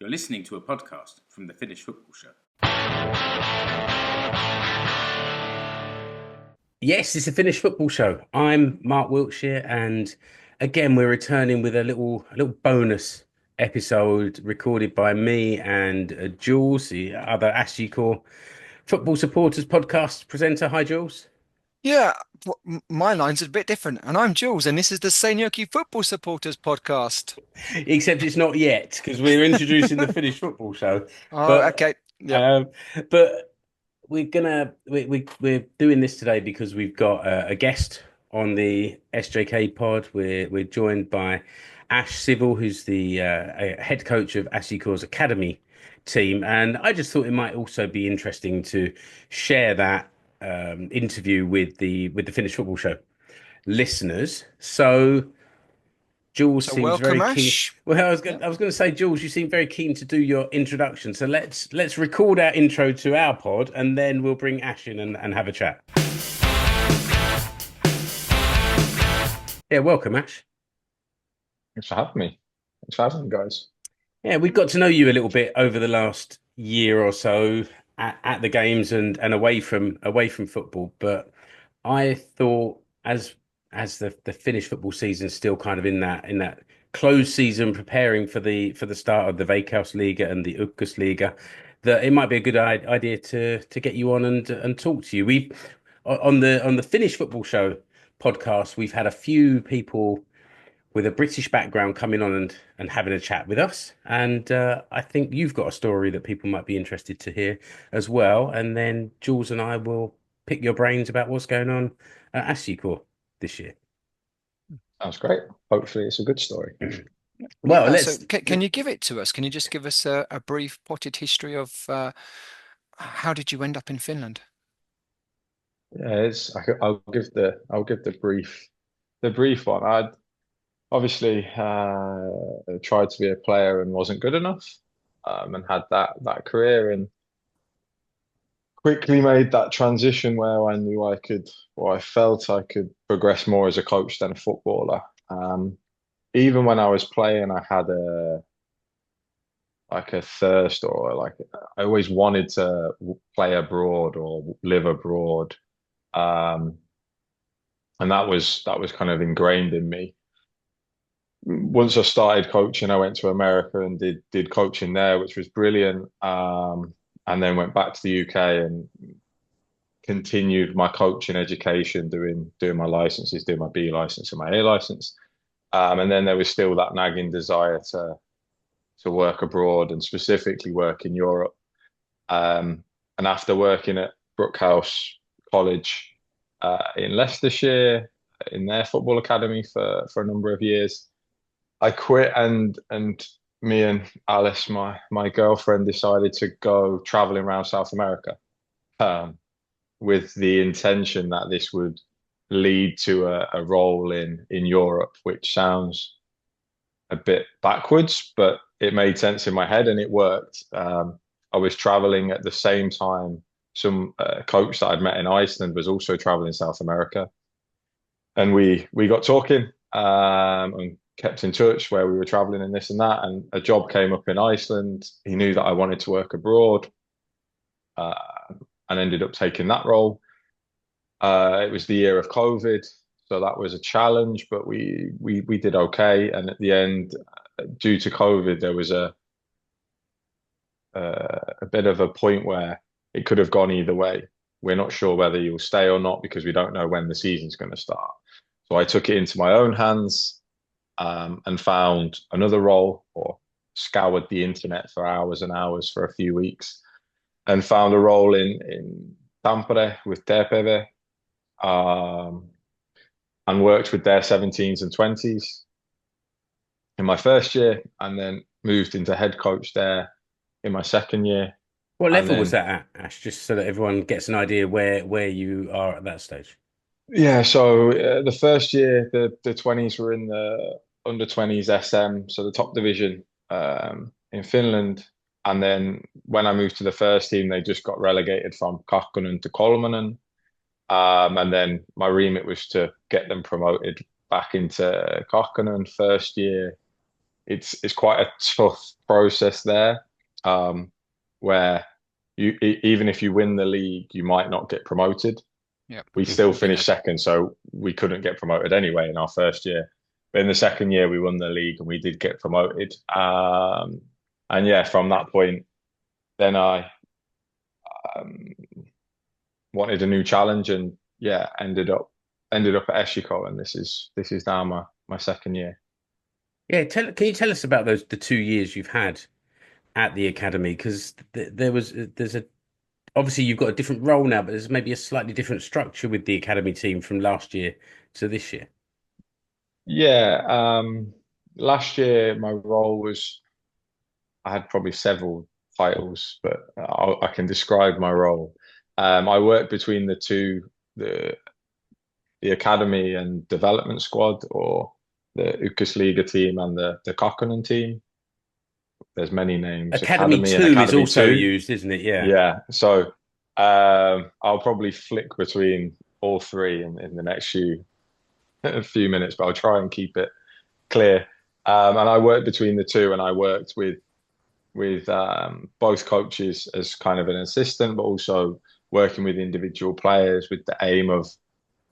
You're listening to a podcast from the Finnish Football Show. Yes, it's a Finnish Football Show. I'm Mark Wiltshire, and again, we're returning with a little bonus episode recorded by me and Jules, the other SJK Football Supporters Podcast presenter. Hi, Jules. Yeah, my line's a bit different. And I'm Jules, and this is the Seinäjoki Football Supporters Podcast. Except it's not yet, because we're introducing the Finnish Football Show. Oh, okay. Yeah. But we're doing this today because we've got a guest on the SJK pod. We're joined by Ash Civil, who's the head coach of SJK's academy team, and I just thought it might also be interesting to share that interview with the Finnish Football Show listeners. So Jules seems welcome, very keen. Ash. Well, I was going to say, Jules, you seem very keen to do your introduction. So let's record our intro to our pod, and then we'll bring Ash in and have a chat. Yeah, welcome, Ash. Thanks for having me. Thanks for having me, guys. Yeah, we've got to know you a little bit over the last year or so at the games and away from football. But I thought as the Finnish football season is still kind of in that closed season, preparing for the start of the Veikkausliiga and the Ykkösliiga, that it might be a good idea to get you on and talk to you. We on the Finnish Football Show podcast, we've had a few people with a British background coming on and having a chat with us. And I think you've got a story that people might be interested to hear as well. And then Jules and I will pick your brains about what's going on at SJK this year. Sounds great. Hopefully it's a good story. Well, so can you give it to us? Can you just give us a brief potted history of how did you end up in Finland? Yeah, I'll give the brief one. I'd obviously tried to be a player and wasn't good enough, and had that career, and quickly made that transition where I knew I felt I could progress more as a coach than a footballer. Even when I was playing, I had a thirst, or I always wanted to play abroad or live abroad, and that was kind of ingrained in me. Once I started coaching, I went to America and did coaching there, which was brilliant. And then went back to the UK and continued my coaching education, doing my licenses, doing my B license and my A license. And then there was still that nagging desire to work abroad, and specifically work in Europe. And after working at Brookhouse College in Leicestershire, in their football academy for a number of years, I quit, and me and Alice, my girlfriend, decided to go traveling around South America, with the intention that this would lead to a role in Europe, which sounds a bit backwards, but it made sense in my head and it worked. I was traveling at the same time. Some coach that I'd met in Iceland was also traveling South America, and we got talking and kept in touch where we were traveling and this and that, and a job came up in Iceland. He knew that I wanted to work abroad, and ended up taking that role. It was the year of COVID, so that was a challenge, but we did okay. And at the end, due to COVID, there was a bit of a point where it could have gone either way. We're not sure whether you'll stay or not because we don't know when the season's going to start. So I took it into my own hands, and found another role, or scoured the internet for hours and hours for a few weeks, and found a role in Tampere with TPV, and worked with their 17s and 20s in my first year, and then moved into head coach there in my second year. What level was that at, Ash? Just so that everyone gets an idea where you are at that stage. Yeah, so the first year, the 20s were in the under 20s SM, so the top division in Finland. And then when I moved to the first team, they just got relegated from Kakkonen to Kolmonen. And then my remit was to get them promoted back into Kakkonen. First year, it's quite a tough process there, where even if you win the league, you might not get promoted. Yeah, We still finished second, so we couldn't get promoted anyway in our first year. But in the second year, we won the league and we did get promoted. And yeah, from that point, then I um, wanted a new challenge, and yeah, ended up at SJK, and this is now my second year. Yeah, can you tell us about the 2 years you've had at the academy? Because there's a obviously you've got a different role now, but there's maybe a slightly different structure with the academy team from last year to this year. Yeah, last year my role was I had probably several titles, but I can describe my role. I worked between the two, the academy and development squad, or the Ykkösliiga team and the Kuortaneen team. There's many names. Academy Academy and 2 is Academy also 2. used, isn't it? Yeah. Yeah. So I'll probably flick between all three in the next few minutes, but I'll try and keep it clear. And I worked between the two, and I worked with both coaches as kind of an assistant, but also working with individual players with the aim of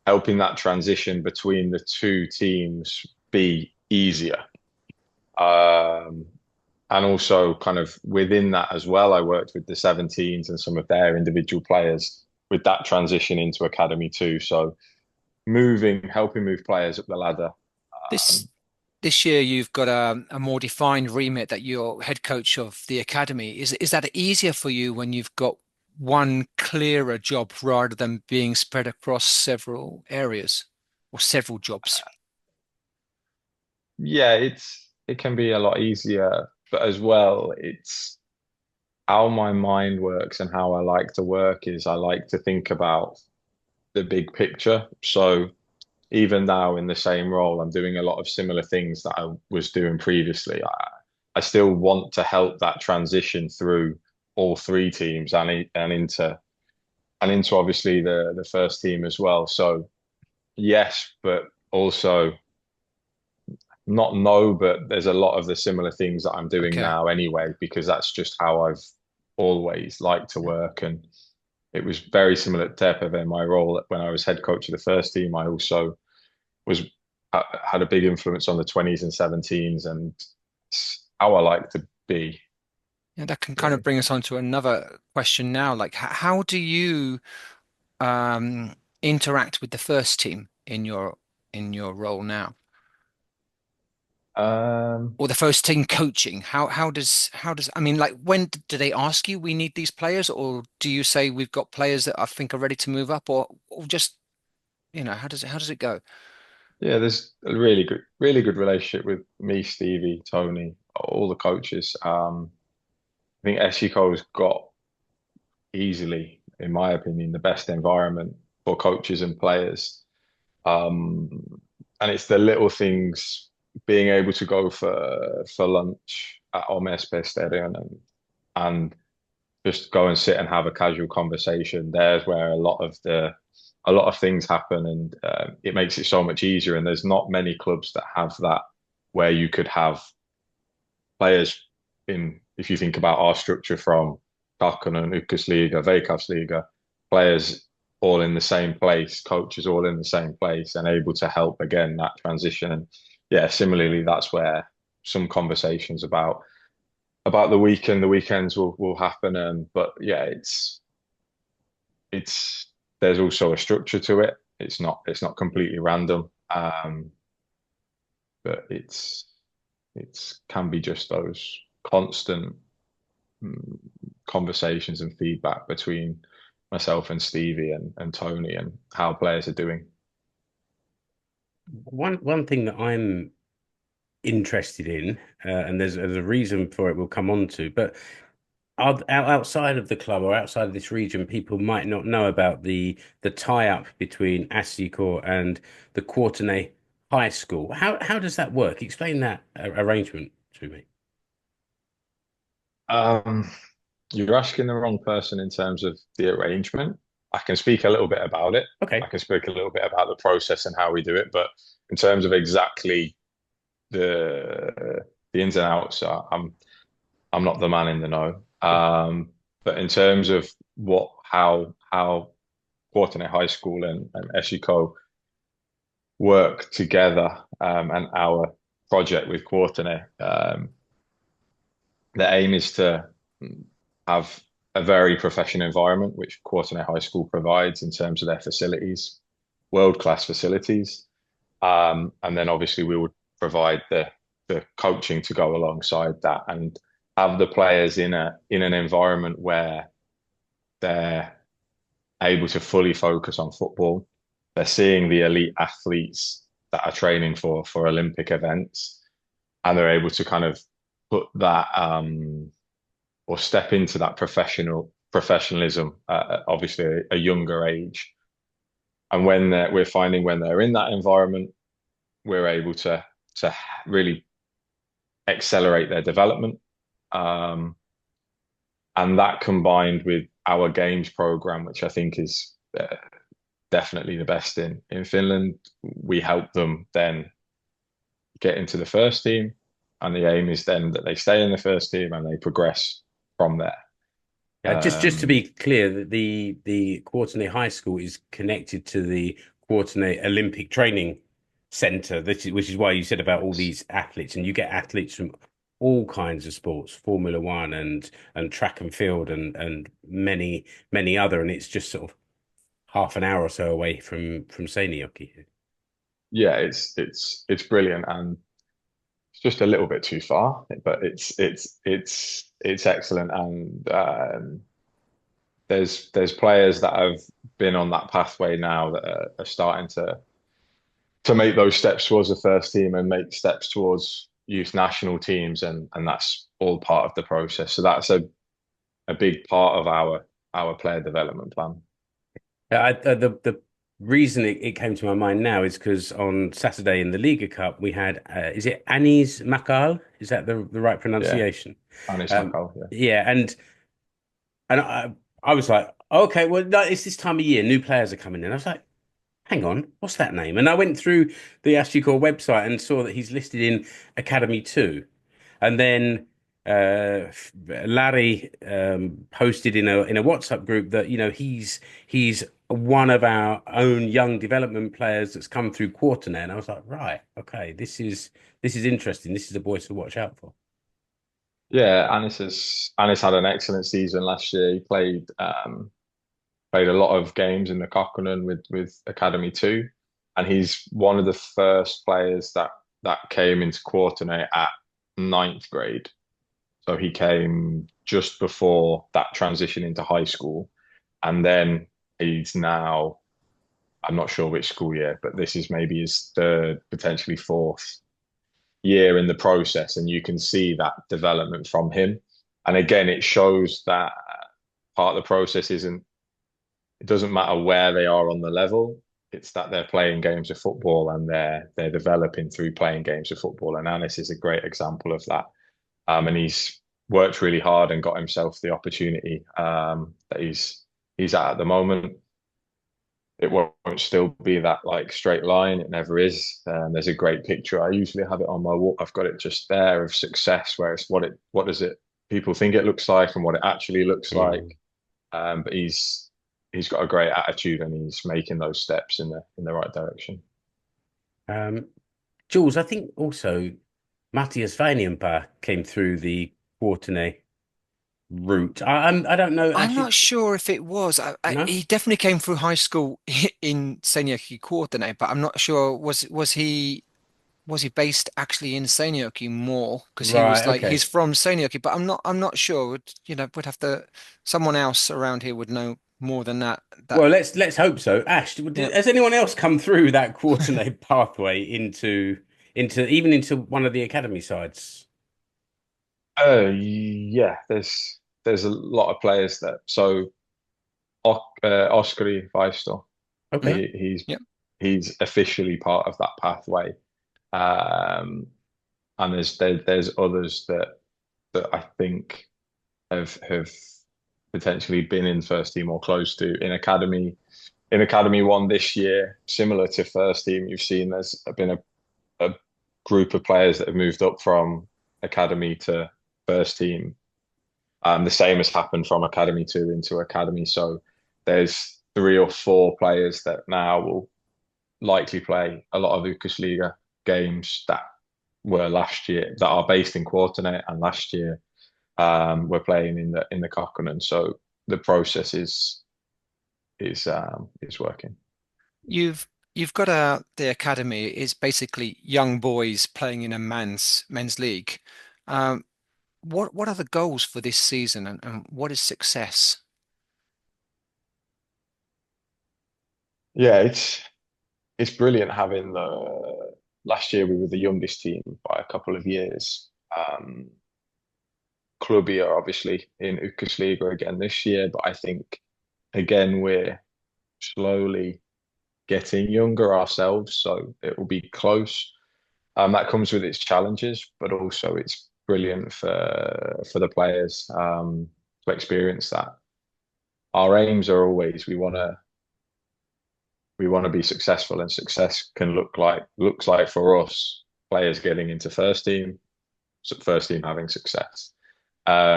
helping that transition between the two teams be easier. And also kind of within that as well, I worked with the 17s and some of their individual players with that transition into Academy 2. So helping move players up the ladder. This year you've got a more defined remit that you're head coach of the academy. Is that easier for you when you've got one clearer job rather than being spread across several areas or several jobs? Yeah, it can be a lot easier, but as well, it's how my mind works and how I like to work is I like to think about the big picture. So even now in the same role, I'm doing a lot of similar things that I was doing previously. I still want to help that transition through all three teams and into obviously the first team as well. So yes, but also not no, but there's a lot of the similar things that I'm doing Okay. now anyway, because that's just how I've always liked to work. And it was very similar to Tepe in my role when I was head coach of the first team. I also was had a big influence on the 20s and 17s, and it's how I like to be. Yeah, that can kind of bring us on to another question now. Like, how do you interact with the first team in your role now, or the first team coaching? How does I mean, like, when do they ask you we need these players, or do you say we've got players that I think are ready to move up, or just how does it go? Yeah, there's a really good relationship with me, Stevie, Tony, all the coaches. I think SJK's got easily, in my opinion, the best environment for coaches and players. And it's the little things, being able to go for lunch at Omespe Stadium and just go and sit and have a casual conversation. There's where a lot of things happen, and it makes it so much easier. And there's not many clubs that have that, where you could have players if you think about our structure from Kuortaneen, Ykkösliiga, Veikkausliiga, players all in the same place, coaches all in the same place, and able to help again that transition. And yeah, similarly, that's where some conversations about the weekends will happen. But yeah, it's there's also a structure to it. It's not completely random. But it can be just those constant conversations and feedback between myself and Stevie and Tony, and how players are doing. One thing that I'm interested in, and there's a reason for it we'll come on to, but outside of the club or outside of this region, people might not know about the tie-up between SJK and the Kuortane High School. How does that work? Explain that arrangement to me. You're asking the wrong person in terms of the arrangement. I can speak a little bit about it. Okay. I can speak a little bit about the process and how we do it, but in terms of exactly the the ins and outs. I'm not the man in the know. But in terms of how Kuortane High School and SJK work together, and our project with Kuortane, the aim is to have a very professional environment, which Kuortane High School provides in terms of their facilities, world-class facilities. And then obviously we would provide the coaching to go alongside that and have the players in an environment where they're able to fully focus on football. They're seeing the elite athletes that are training for Olympic events, and they're able to kind of put that or step into that professionalism at obviously a younger age. And we're finding when they're in that environment, we're able to really accelerate their development. And that combined with our games program, which I think is definitely the best in Finland, we help them then get into the first team. And the aim is then that they stay in the first team and they progress from there. Just to be clear, the Kuortane High School is connected to the Kuortane Olympic Training Center, which is why you said about all these athletes, and you get athletes from all kinds of sports, Formula One and track and field and many other, and it's just sort of half an hour or so away from Seinäjoki. Yeah, it's brilliant, and it's just a little bit too far, but it's excellent, and there's players that have been on that pathway now that are starting to make those steps towards the first team and make steps towards youth national teams, and that's all part of the process. So that's a big part of our player development plan. The reason it came to my mind now is because on Saturday in the Liga Cup we had is it Anis Makal? Is that the right pronunciation? Yeah, Anis Makal, yeah. Yeah, and I was like, okay, well, no, it's this time of year, new players are coming in. I was like, hang on, what's that name? And I went through the SJK website and saw that he's listed in Academy 2. And then Larry posted in a WhatsApp group that he's one of our own young development players that's come through Kuortaneen. And I was like, right, okay, this is interesting. This is a boy to watch out for. Yeah, Anis had an excellent season last year. He played a lot of games in the Kokkonen with Academy 2, and he's one of the first players that came into Kuortane at 9th grade. So he came just before that transition into high school, and then he's now, I'm not sure which school year, but this is maybe his third, potentially fourth year in the process, and you can see that development from him. And again, it shows that part of the process it doesn't matter where they are on the level, it's that they're playing games of football and they're developing through playing games of football. And Anis is a great example of that. And he's worked really hard and got himself the opportunity that he's at the moment. It won't still be that like straight line. It never is. There's a great picture. I usually have it on my wall. I've got it just there of success, where it's what does it people think it looks like and what it actually looks like. But he's got a great attitude and he's making those steps in the right direction. Jules, I think also Matthias Vainienpää came through the Kuortane route. I don't know. I'm not sure if it was. No? He definitely came through high school in Seinäjoki Kuortane, but I'm not sure was he based actually in Seinäjoki more because he was Right, like okay. he's from Seinäjoki, but I'm not sure. Would have to someone else around here would know more than that. Well, let's hope so. Ash, Yeah. has anyone else come through that Kuortane pathway into one of the academy sides? Yeah, there's a lot of players there. So Oskari Vaisto, Okay. he's officially part of that pathway. And there's others that I think have potentially been in first team or close to in Academy 1 this year, similar to first team. You've seen there's been a group of players that have moved up from academy to first team. The same has happened from Academy 2 into Academy. So there's 3 or 4 players that now will likely play a lot of Ukasliga games that were last year, that are based in Kuortane, and last year we're playing in the Kokkonen. So the process is working. You've got the academy is basically young boys playing in a men's league. Um, what are the goals for this season, and what is success? Yeah, it's brilliant having the last year we were the youngest team by a couple of years. Clubby are obviously in Ukasliga again this year, but I think again we're slowly getting younger ourselves, so it will be close. That comes with its challenges, but also it's brilliant for the players to experience that. Our aims are always we want to be successful, and success can looks like for us players getting into first team having success.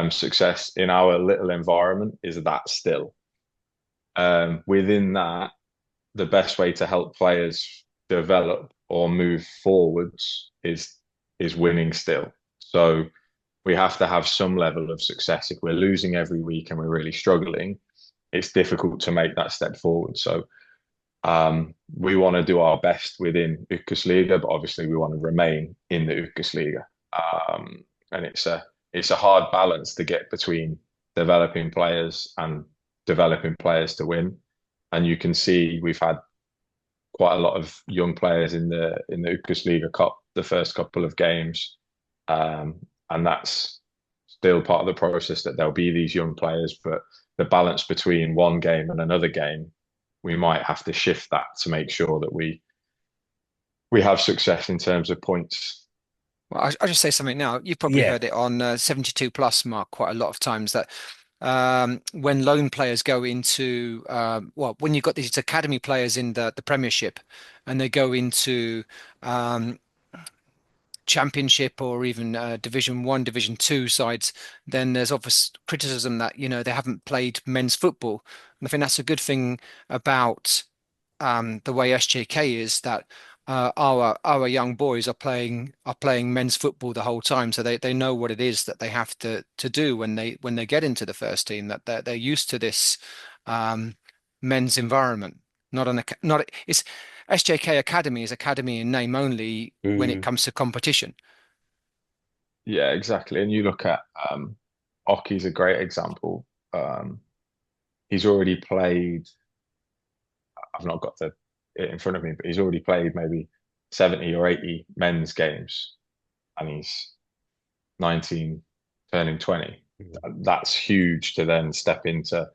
Success in our little environment is that still. Within that, the best way to help players develop or move forwards is winning still. So we have to have some level of success. If we're losing every week and we're really struggling, it's difficult to make that step forward. So we want to do our best within Ukasliga, but obviously we want to remain in the Ukasliga. And it's a hard balance to get between developing players and developing players to win. And you can see we've had quite a lot of young players in the Ukasliga Cup the first couple of games, and that's still part of the process, that there'll be these young players, but the balance between one game and another game, we might have to shift that to make sure that we have success in terms of points. Well, I'll just say something now. You've probably Yeah. heard it on 72 plus, Mark, quite a lot of times that when loan players go into when you've got these academy players in the Premiership and they go into Championship or even Division 1, Division 2 sides, then there's obvious criticism that they haven't played men's football. And I think that's a good thing about the way SJK is, that our young boys are playing men's football the whole time, so they know what it is that they have to do when they get into the first team, that they're used to this men's environment. Not it's SJK Academy is academy in name only when it Mm. comes to competition. Yeah, exactly. And you look at Oki's a great example. He's already played. I've not got it in front of me, but he's already played maybe 70 or 80 men's games, and he's 19, turning 20. That's huge to then step into a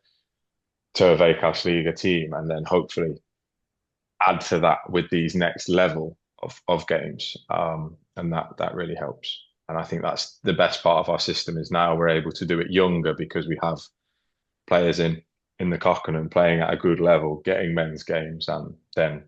Veikkausliiga team, and then hopefully add to that with these next level of games, and that really helps. And I think that's the best part of our system, is now we're able to do it younger because we have players in the Kokkonen playing at a good level, getting men's games, and then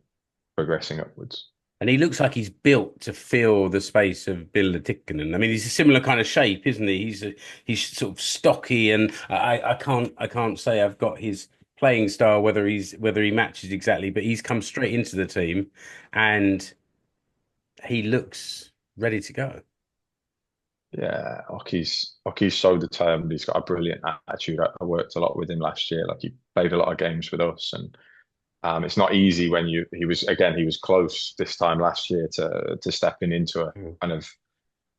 progressing upwards. And he looks like he's built to fill the space of Bill Tikkanen. I mean, he's a similar kind of shape, isn't he? He's sort of stocky, and I can't say I've got his playing style, whether he matches exactly, but he's come straight into the team, and he looks ready to go. Yeah, Oki's so determined. He's got a brilliant attitude. I worked a lot with him last year. Like, he played a lot of games with us, and it's not easy when he was close this time last year to stepping into a kind of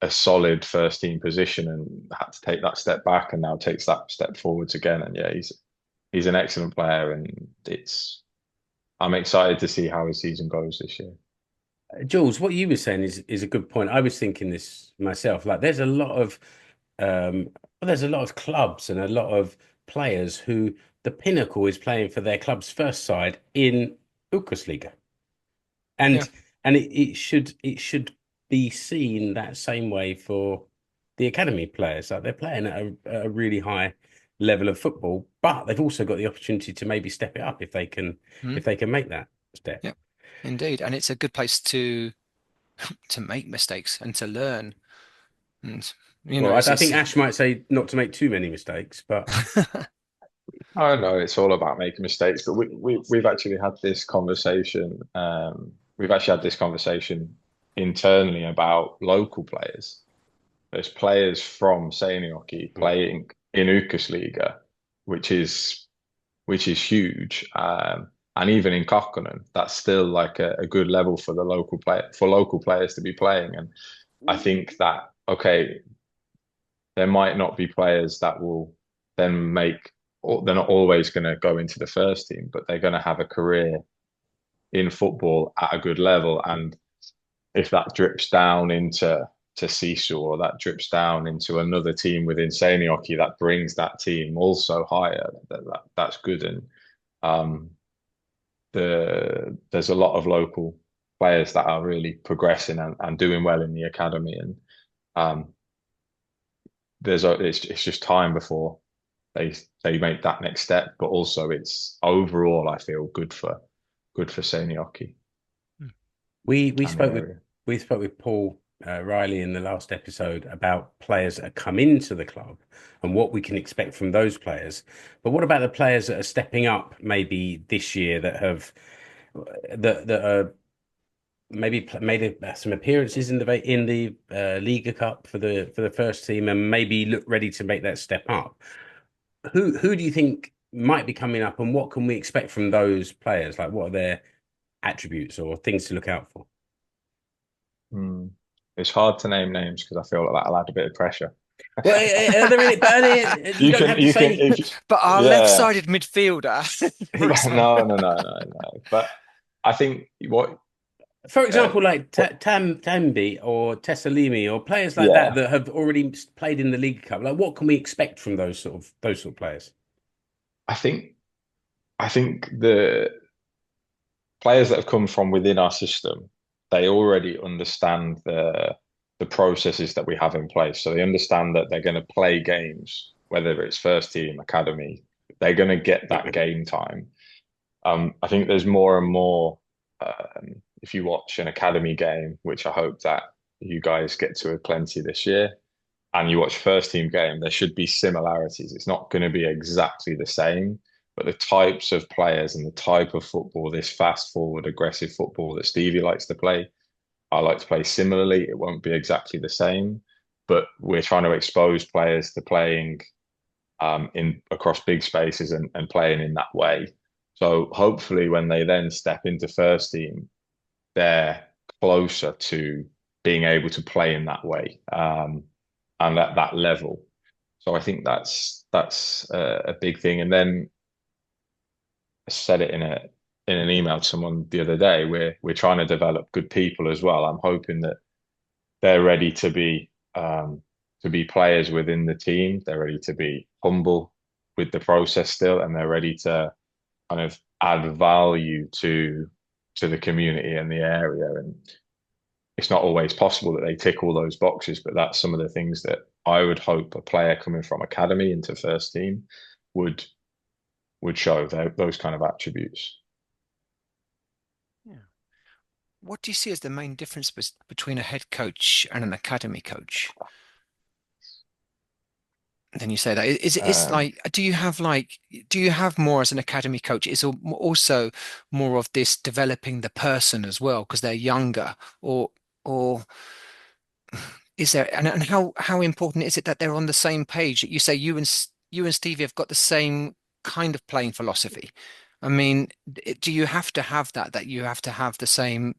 a solid first team position, and had to take that step back, and now takes that step forwards again. And yeah, he's an excellent player, and I'm excited to see how his season goes this year. Jules, what you were saying is a good point. I was thinking this myself. Like, there's a lot of clubs and a lot of players who the pinnacle is playing for their club's first side in Ukasliga, Yeah. and it should be seen that same way for the academy players. Like, they're playing at a really high level of football, but they've also got the opportunity to maybe step it up if they can Mm. make that step. Yeah, indeed. And it's a good place to make mistakes and to learn. And, Well, I think Ash might say not to make too many mistakes, but I don't know. It's all about making mistakes, but we've actually had this conversation. We've actually had this conversation internally about local players. There's players from Seinäjoki playing in Ykkösliiga, which is huge. And even in Kuortaneen, that's still like a good level for the local players to be playing. And I think that okay, there might not be players that will then make. They're not always going to go into the first team, but they're going to have a career in football at a good level. And if that drips down into Sisu, or that drips down into another team within Seinäjoki that brings that team also higher, that's good. And there's a lot of local players that are really progressing and doing well in the academy. And it's just time before they make that next step, but also it's overall I feel good for Seinäjoki. we spoke with Paul Riley in the last episode about players that have come into the club and what we can expect from those players. But what about the players that are stepping up maybe this year that are maybe made some appearances in the Liga Cup for the first team and maybe look ready to make that step up? Who do you think might be coming up, and what can we expect from those players? Like, what are their attributes or things to look out for? It's hard to name names because I feel like that'll add a bit of pressure. Well, are there any, you don't have to say. But our left-sided midfielder. No. But I think for example, like Tambi or Tessalimi or players like that have already played in the League Cup. Like, what can we expect from those sort of players? I think the players that have come from within our system, they already understand the processes that we have in place. So they understand that they're going to play games, whether it's first team, academy, they're going to get that game time. I think there's more and more, if you watch an academy game, which I hope that you guys get to plenty this year, and you watch first team game, there should be similarities. It's not going to be exactly the same, but the types of players and the type of football, this fast forward, aggressive football that Stevie likes to play, I like to play similarly. It won't be exactly the same, but we're trying to expose players to playing in across big spaces and playing in that way. So hopefully when they then step into first team, they're closer to being able to play in that way and at that level. So I think that's a big thing. And then I said it in an email to someone the other day. We're trying to develop good people as well. I'm hoping that they're ready to be players within the team. They're ready to be humble with the process still, and they're ready to kind of add value to the community and the area. And it's not always possible that they tick all those boxes, but that's some of the things that I would hope a player coming from academy into first team would show those kind of attributes. Yeah. What do you see as the main difference between a head coach and an academy coach? Then you say that it's like, do you have more as an academy coach? Is also more of this developing the person as well because they're younger, or is there, and how important is it that they're on the same page? You say you and Stevie have got the same kind of playing philosophy. I mean, do you have to have that you have to have the same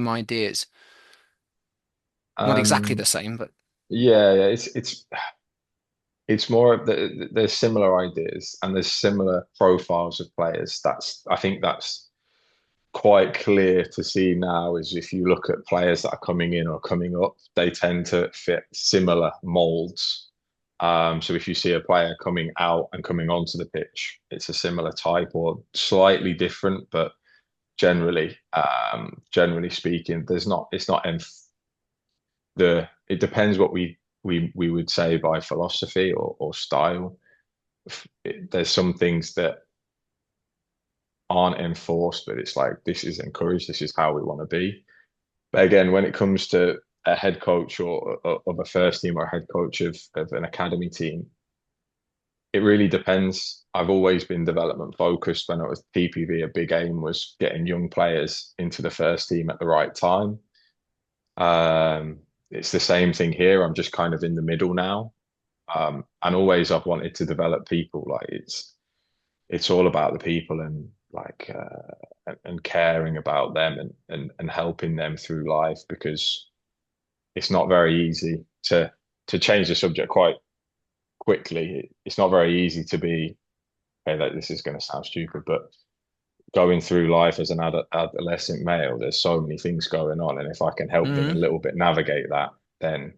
ideas? Not exactly the same, but yeah, it's more of there's similar ideas and there's similar profiles of players. I think that's quite clear to see now. Is if you look at players that are coming in or coming up, they tend to fit similar molds. So if you see a player coming out and coming onto the pitch, it's a similar type or slightly different, but generally speaking, it depends what we would say by philosophy or style. There's some things that aren't enforced, but it's like, this is encouraged. This is how we want to be. But again, when it comes to a head coach or of a first team or a head coach of an academy team, it really depends. I've always been development focused. When I was TPV, a big aim was getting young players into the first team at the right time. It's the same thing here. I'm just kind of in the middle now. And always I've wanted to develop people. Like it's all about the people and like and caring about them and helping them through life, because it's not very easy to change the subject quite quickly. It's not very easy to be, okay, like this is going to sound stupid, but going through life as an adolescent male, there's so many things going on, and if I can help them a little bit navigate that, then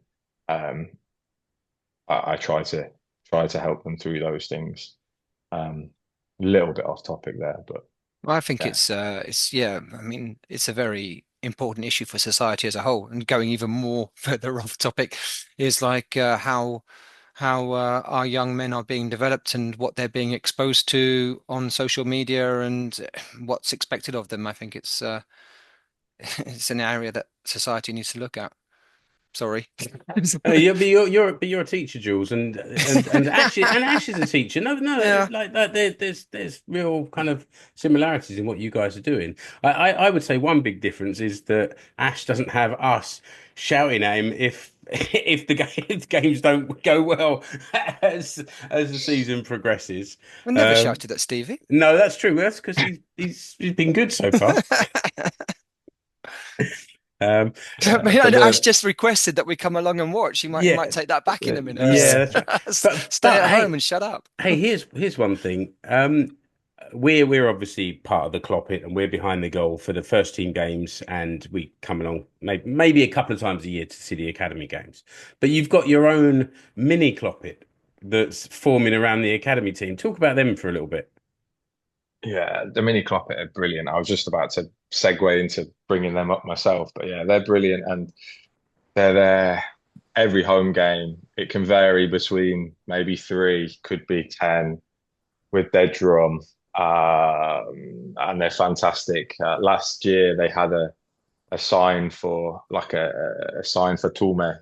I try to help them through those things. A little bit off topic there, but Well, I think yeah. it's yeah. I mean, it's a very important issue for society as a whole. And going even more further off topic is like how our young men are being developed and what they're being exposed to on social media and what's expected of them. I think it's it's an area that society needs to look at. Sorry. Yeah, but you're a teacher, Jules, and Ash is a teacher. No, no, Yeah. like that. There's real kind of similarities in what you guys are doing. I would say one big difference is that Ash doesn't have us shouting at him if if the games don't go well as the season progresses. We never Um, shouted at Stevie. no, that's true. That's because he's been good so far. Um, I mean, but Ash the just requested that we come along and watch. He might yeah. take that back in a minute. Yeah, Yeah. that's right. Stay But at home hey, and shut up. hey, here's one thing. We're obviously part of the Clopit, and we're behind the goal for the first team games, and we come along maybe a couple of times a year to see the academy games. But you've got your own mini Clopit that's forming around the academy team. Talk about them for a little bit. Yeah, the Mini-Klopit are brilliant. I was just about to segue into bringing them up myself, but yeah, they're brilliant, and they're there every home game. It can vary between maybe three, could be 10 with their drum, and they're fantastic. Last year they had a sign for like a sign for Tulme,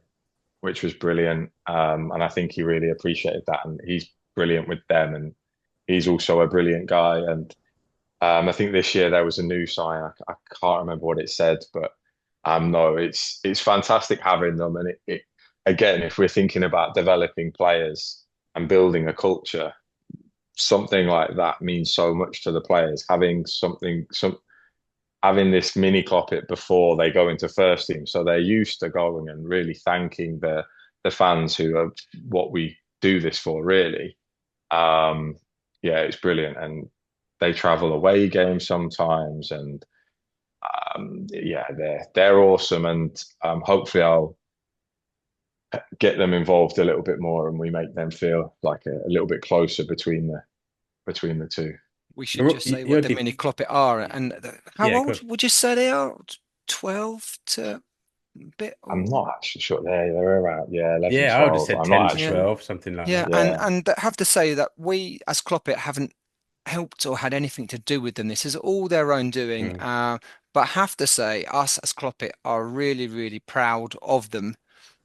which was brilliant, and I think he really appreciated that, and he's brilliant with them, and he's also a brilliant guy. And I think this year there was a new sign. I can't remember what it said, but no, it's fantastic having them. And it again, if we're thinking about developing players and building a culture, something like that means so much to the players. Having this mini Clopit before they go into first team, so they're used to going and really thanking the fans who are what we do this for, really. Yeah, it's brilliant, and they travel away games sometimes, and yeah, they're awesome, and hopefully I'll get them involved a little bit more, and we make them feel like a little bit closer between the two. We should just say what the Mini-Klopit are. And how Yeah, old would you say they are? 12 to a bit I'm or... not actually sure. They're around, yeah, 11, yeah, I would have 12. said I'm 10 not to Yeah. actually. 12, something like Yeah, that. Yeah, and I have to say that we as Clopit haven't helped or had anything to do with them. This is all their own doing. Mm. But have to say, us as Clopit are really, really proud of them,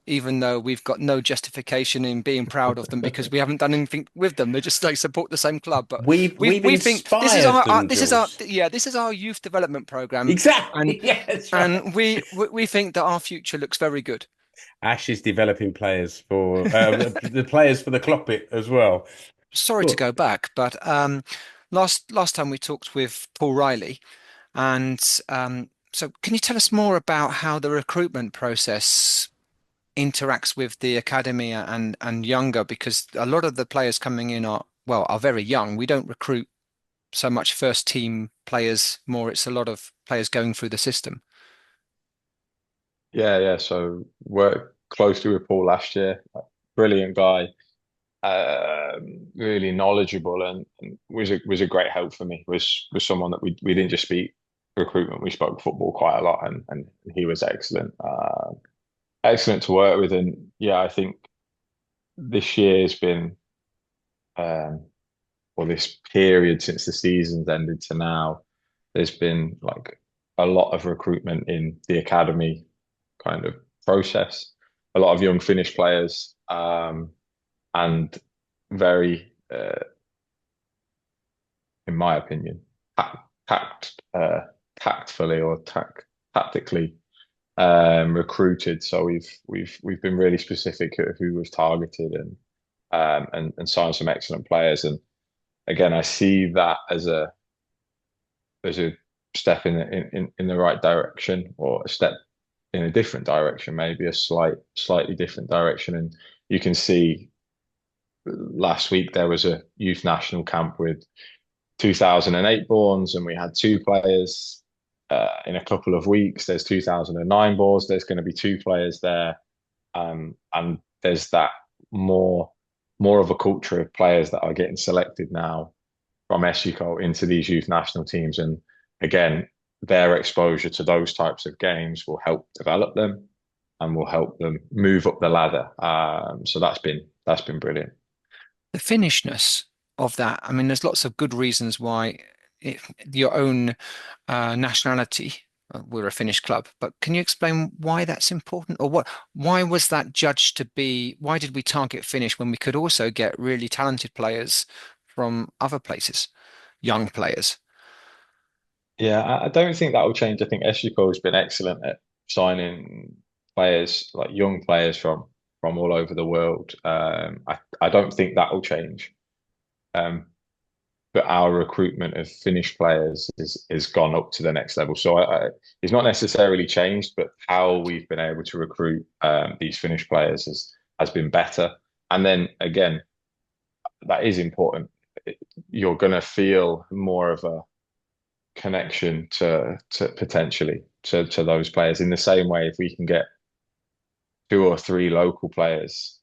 even though we've got no justification in being proud of them because we haven't done anything with them. They just like support the same club. But We've we think inspired them, this is our Jules. yeah, this is our youth development program, and Exactly. Yeah, that's right. we think that our future looks very good. Ash is developing players for the players for the Clopit as well. Sorry to Cool. go back, but last time we talked with Paul Riley, and so can you tell us more about how the recruitment process interacts with the academy and younger? Because a lot of the players coming in are very young. We don't recruit so much first team players more. It's a lot of players going through the system. yeah. So worked closely with Paul last year. Brilliant guy, really knowledgeable, and was a great help for me. Was someone that we didn't just speak recruitment, we spoke football quite a lot, and he was excellent. Excellent to work with, and yeah, I think this year's been or this period since the season's ended to now, there's been like a lot of recruitment in the academy, kind of process. A lot of young Finnish players, and very, in my opinion, tact, tactfully or tactically recruited. So we've been really specific at who was targeted, and signed some excellent players. And again, I see that as a step in the right direction, or a step in a different direction, maybe a slightly different direction. And you can see last week there was a youth national camp with 2008 borns, and we had two players. In a couple of weeks, there's 2009 borns. There's going to be two players there, and there's that more of a culture of players that are getting selected now from SJK into these youth national teams. And again, their exposure to those types of games will help develop them and will help them move up the ladder. So that's been brilliant. The Finnishness of that, I mean, there's lots of good reasons why your own nationality, we're a Finnish club, but can you explain why that's important, or why was that judged to be, why did we target Finnish when we could also get really talented players from other places, young players? Yeah, I don't think that will change. I think SJK has been excellent at signing players, like young players from all over the world. I don't think that will change. But our recruitment of Finnish players is gone up to the next level. So it's not necessarily changed, but how we've been able to recruit these Finnish players has been better. And then again, that is important. You're going to feel more of a connection to potentially to those players, in the same way if we can get two or three local players,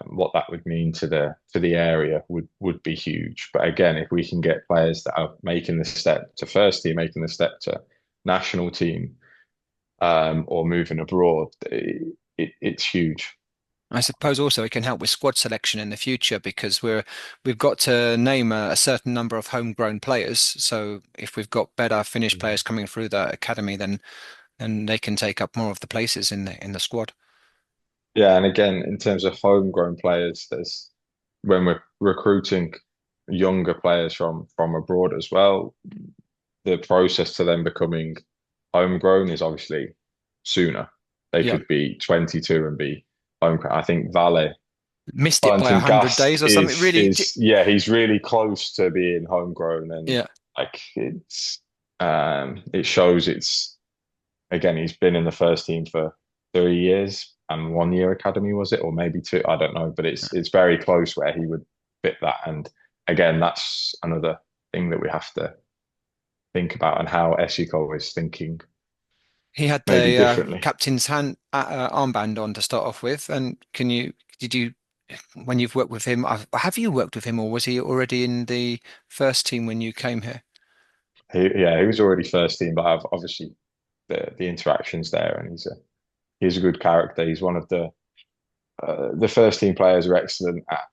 what that would mean to the area would be huge. But again, if we can get players that are making the step to first team, making the step to national team, or moving abroad, it's huge. I suppose also it can help with squad selection in the future, because we've got to name a certain number of homegrown players. So if we've got better Finnish players coming through the academy, then they can take up more of the places in the squad. Yeah, and again, in terms of homegrown players, there's, when we're recruiting younger players from abroad as well, the process to them becoming homegrown is obviously sooner. They could be 22 and be homegrown. I think Vale missed it by 100 days or something. Really, yeah, he's really close to being homegrown, and like it shows. It's, again, he's been in the first team for 3 years and 1 year academy, was it, or maybe two? I don't know, but it's very close where he would fit that. And again, that's another thing that we have to think about, and how SJK is thinking. He had the captain's armband on to start off with. And did you, when you've worked with him, have you worked with him, or was he already in the first team when you came here? He was already first team, but I've obviously the interactions there, and he's a good character. He's one of the first team players are excellent at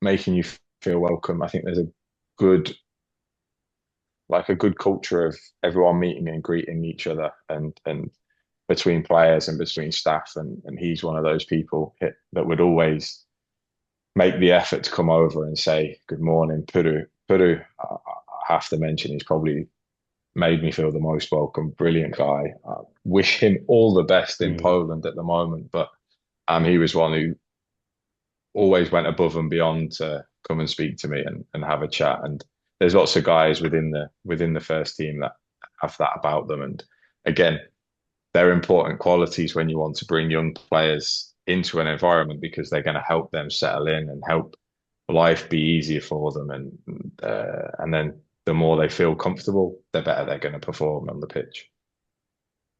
making you feel welcome. I think there's a good culture of everyone meeting and greeting each other, and between players and between staff. And he's one of those people that would always make the effort to come over and say, good morning, Puru. Puru, I have to mention, he's probably made me feel the most welcome. Brilliant guy. Wish him all the best in Poland at the moment. But he was one who always went above and beyond to come and speak to me and have a chat. And there's lots of guys within the first team that have that about them. And again, they're important qualities when you want to bring young players into an environment, because they're going to help them settle in and help life be easier for them. And then the more they feel comfortable, the better they're going to perform on the pitch.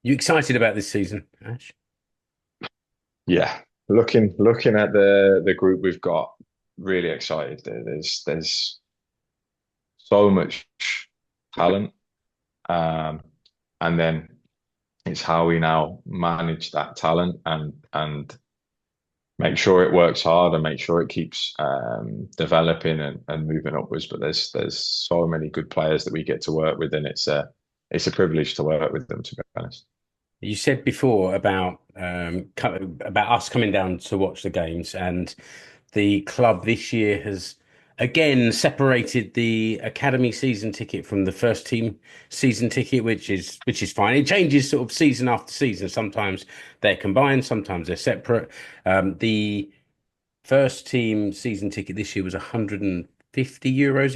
You excited about this season, Ash? Yeah, looking at the group we've got, really excited. There's so much talent, and then it's how we now manage that talent and make sure it works hard and make sure it keeps developing and moving upwards. But there's so many good players that we get to work with, and it's a privilege to work with them, to be honest. You said before about us coming down to watch the games, and the club this year has again separated the academy season ticket from the first team season ticket, which is fine. It changes sort of season after season. Sometimes they're combined, sometimes they're separate. The first team season ticket this year was €150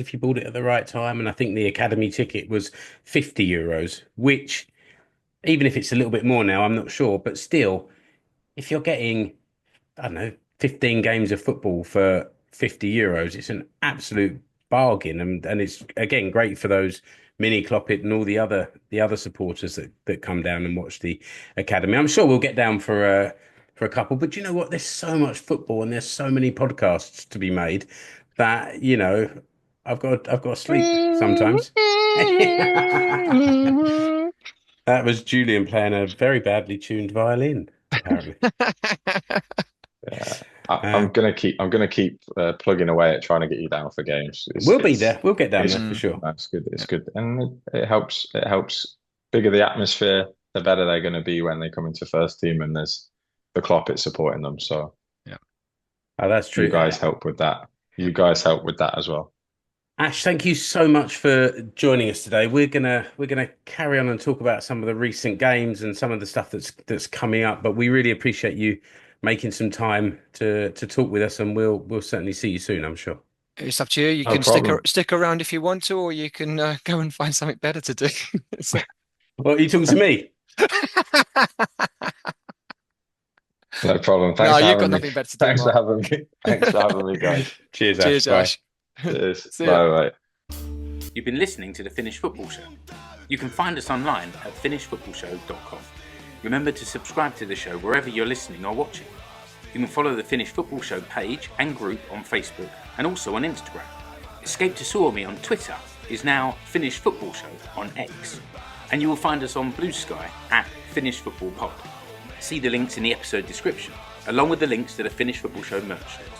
if you bought it at the right time, and I think the academy ticket was €50, which, even if it's a little bit more now, I'm not sure, but still, if you're getting, I don't know, 15 games of football for €50, it's an absolute bargain, and it's again great for those Mini-Klopit and all the other supporters that come down and watch the academy. I'm sure we'll get down for a couple, but you know what? There's so much football and there's so many podcasts to be made that I've got to sleep sometimes. That was Julian playing a very badly tuned violin, apparently. Yeah, I'm gonna keep plugging away at trying to get you down for games. We'll be there. We'll get down there for it's sure. That's good. It's good, and it helps. It helps. Bigger the atmosphere, the better they're going to be when they come into first team, and there's the Klopit supporting them. So Yeah. Oh, that's true. you guys help with that. You guys help with that as well. Ash, thank you so much for joining us today. We're gonna carry on and talk about some of the recent games and some of the stuff that's coming up. But we really appreciate you making some time to talk with us, and we'll certainly see you soon, I'm sure. It's up to you. You No can problem. stick around if you want to, or you can go and find something better to do. So- Well, are you talking to me? No problem. No, Thanks for you've having got me. nothing better to do, Thanks for Mark. having me. Thanks for having me, guys. Cheers, Ash. Cheers, Bye. Ash. Cheers. See ya. Bye. You've been listening to the Finnish Football Show. You can find us online at finishfootballshow.com. Remember to subscribe to the show wherever you're listening or watching. You can follow the Finnish Football Show page and group on Facebook and also on Instagram. Escape to Suomi on Twitter is now Finnish Football Show on X. And you will find us on Blue Sky at Finnish Football Pod. See the links in the episode description, along with the links to the Finnish Football Show merch stores.